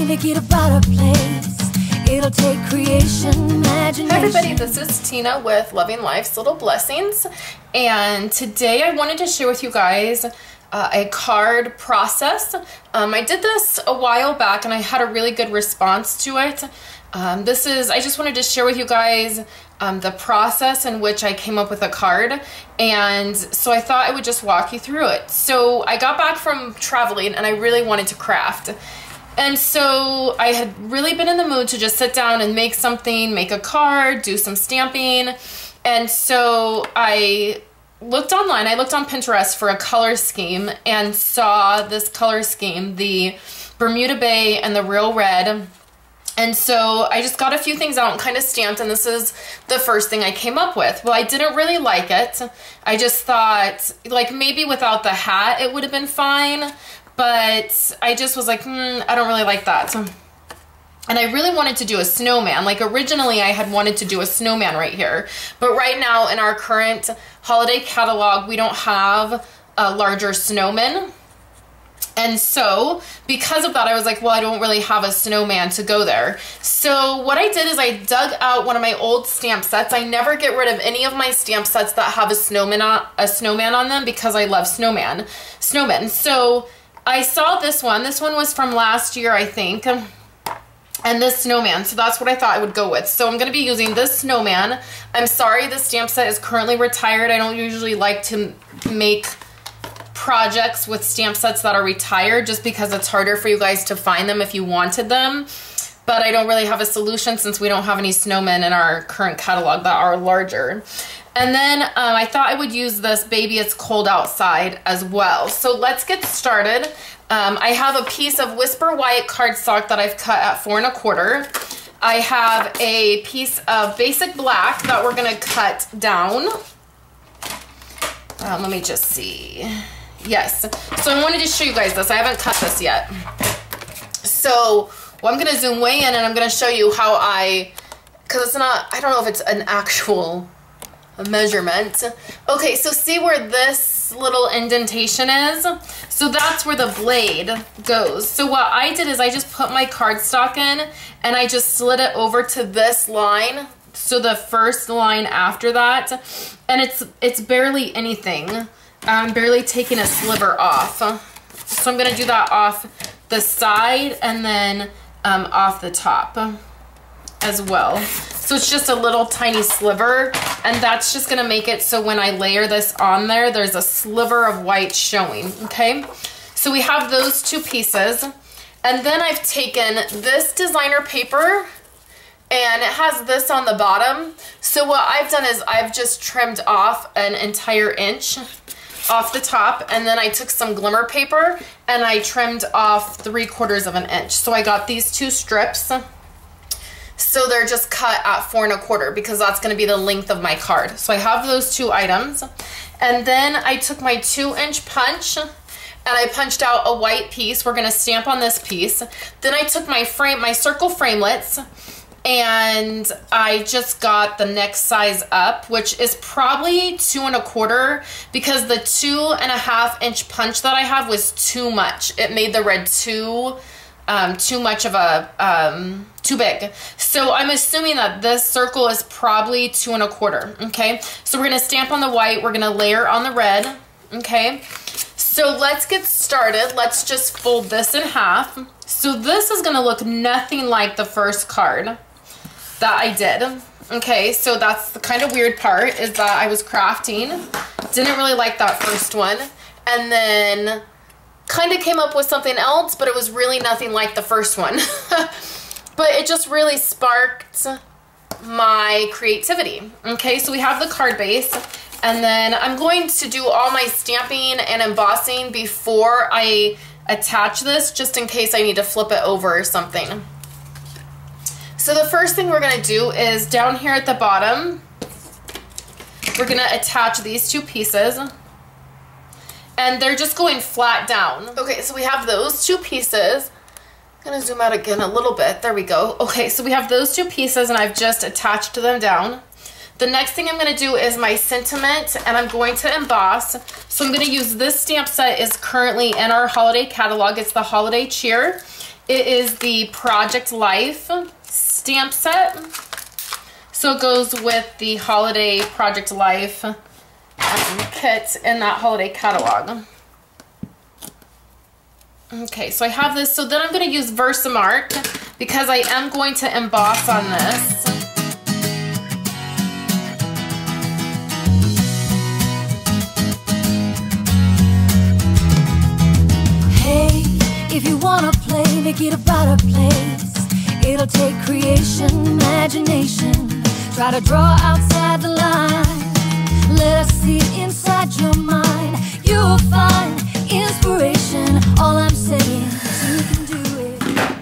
to get about a place. It'll take creation, imagination. Hi everybody, this is Tina with Loving Life's Little Blessings, and today I wanted to share with you guys a card process. I did this a while back and I had a really good response to it. I just wanted to share with you guys the process in which I came up with a card, and so I thought I would just walk you through it. So I got back from traveling and I really wanted to craft. And so I had really been in the mood to just sit down and make something, make a card, do some stamping. And so I looked online, I looked on Pinterest for a color scheme and saw this color scheme, the Bermuda Bay and the Real Red. And so I just got a few things out and kind of stamped, and this is the first thing I came up with. Well, I didn't really like it. I just thought, like, maybe without the hat it would have been fine, but I just was like, I don't really like that. And I really wanted to do a snowman. Like, originally I had wanted to do a snowman right here, but right now in our current holiday catalog, we don't have a larger snowman. And so because of that, I was like, well, I don't really have a snowman to go there. So what I did is I dug out one of my old stamp sets. I never get rid of any of my stamp sets that have a snowman on them because I love snowmen. So I saw this one. This one was from last year, I think. And this snowman, so that's what I thought I would go with. So I'm going to be using this snowman. I'm sorry, the stamp set is currently retired. I don't usually like to make projects with stamp sets that are retired just because it's harder for you guys to find them if you wanted them. But I don't really have a solution since we don't have any snowmen in our current catalog that are larger. And then I thought I would use this Baby It's Cold Outside as well. So let's get started. I have a piece of Whisper White cardstock that I've cut at 4 1/4. I have a piece of Basic Black that we're gonna cut down. Let me just see. Yes, so I wanted to show you guys this. I haven't cut this yet. So I'm gonna zoom way in and I'm gonna show you how because it's not, I don't know if it's an actual measurement. Okay, so see where this little indentation is? So that's where the blade goes. So what I did is I just put my cardstock in and I just slid it over to this line. So the first line after that, and it's barely anything. I'm barely taking a sliver off. So I'm gonna do that off the side and then off the top as well. So it's just a little tiny sliver, and that's just gonna make it so when I layer this on there, there's a sliver of white showing, okay? So we have those two pieces, and then I've taken this designer paper and it has this on the bottom. So what I've done is I've just trimmed off an entire inch off the top, and then I took some glimmer paper and I trimmed off 3/4 of an inch. So I got these two strips. So they're just cut at 4 1/4 because that's gonna be the length of my card. So I have those two items. And then I took my 2-inch punch and I punched out a white piece. We're gonna stamp on this piece. Then I took my circle framelits and I just got the next size up, which is probably 2 1/4 because the 2.5-inch punch that I have was too much. It made the red too much of a, too big. So I'm assuming that this circle is probably 2 1/4, okay? So we're gonna stamp on the white, we're gonna layer on the red, okay? So let's get started. Let's just fold this in half. So this is gonna look nothing like the first card that I did. Okay, so that's the kind of weird part, is that I was crafting, didn't really like that first one, and then kind of came up with something else, but it was really nothing like the first one. But it just really sparked my creativity. Okay, so we have the card base, and then I'm going to do all my stamping and embossing before I attach this, just in case I need to flip it over or something. So the first thing we're gonna do is down here at the bottom, we're gonna attach these two pieces, and they're just going flat down. Okay, so we have those two pieces. I'm gonna zoom out again a little bit. There we go. Okay, so we have those two pieces and I've just attached them down. The next thing I'm gonna do is my sentiment, and I'm going to emboss. So I'm gonna use this stamp set, is currently in our holiday catalog. It's the Holiday Cheer. It is the Project Life stamp set. So it goes with the Holiday Project Life kit in that holiday catalog. Okay, so I have this. So then I'm going to use Versamark because I am going to emboss on this. Hey, if you wanna play, make it about a place. It'll take creation, imagination. Try to draw outside the line. Let us see inside your mind. You'll find inspiration. All I'm saying is you can do it.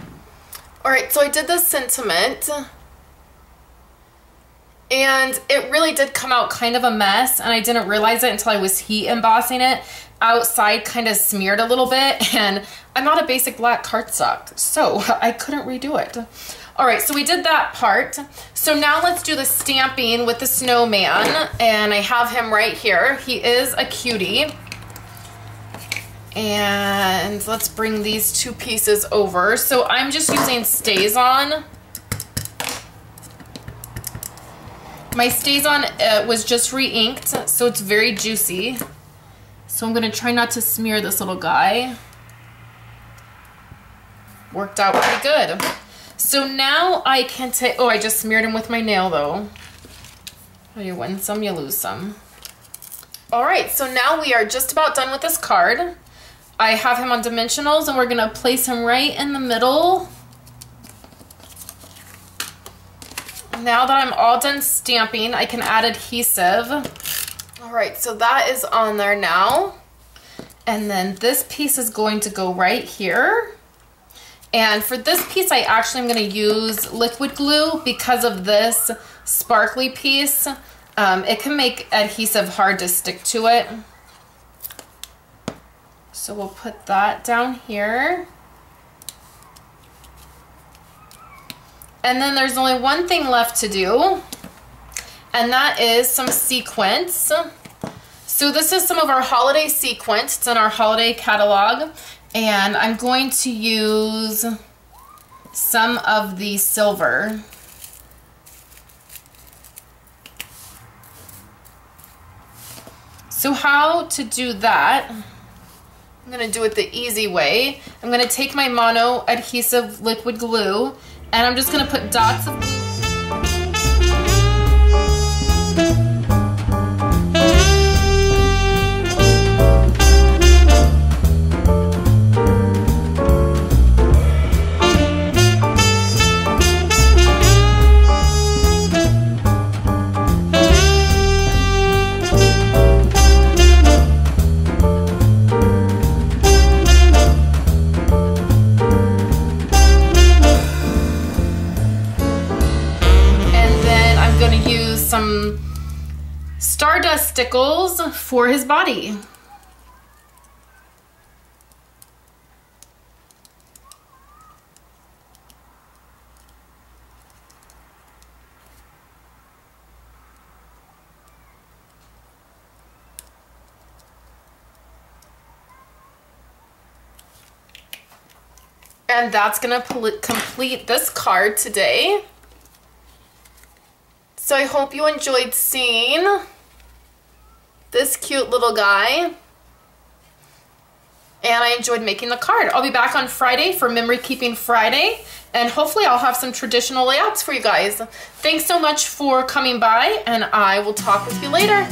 Alright, so I did this sentiment. And it really did come out kind of a mess, and I didn't realize it until I was heat embossing it. Outside kind of smeared a little bit, and I'm not a basic black cardstock, so I couldn't redo it. All right, so we did that part. So now let's do the stamping with the snowman, and I have him right here. He is a cutie. And let's bring these two pieces over. So I'm just using StazOn. My StazOn was just re-inked, so it's very juicy. So I'm gonna try not to smear this little guy. Worked out pretty good. So now I can take, oh, I just smeared him with my nail though. Oh, you win some, you lose some. All right, so now we are just about done with this card. I have him on dimensionals and we're gonna place him right in the middle. Now that I'm all done stamping, I can add adhesive. All right, so that is on there now. And then this piece is going to go right here. And for this piece, I actually am gonna use liquid glue because of this sparkly piece. It can make adhesive hard to stick to it. So we'll put that down here. And then there's only one thing left to do, and that is some sequins. So this is some of our holiday sequins. It's in our holiday catalog, and I'm going to use some of the silver. So how to do that? I'm gonna do it the easy way. I'm gonna take my mono adhesive liquid glue, and I'm just gonna put dots of glue. Some Stardust stickles for his body. And that's gonna complete this card today. So I hope you enjoyed seeing this cute little guy. And I enjoyed making the card. I'll be back on Friday for Memory Keeping Friday. And hopefully I'll have some traditional layouts for you guys. Thanks so much for coming by, and I will talk with you later.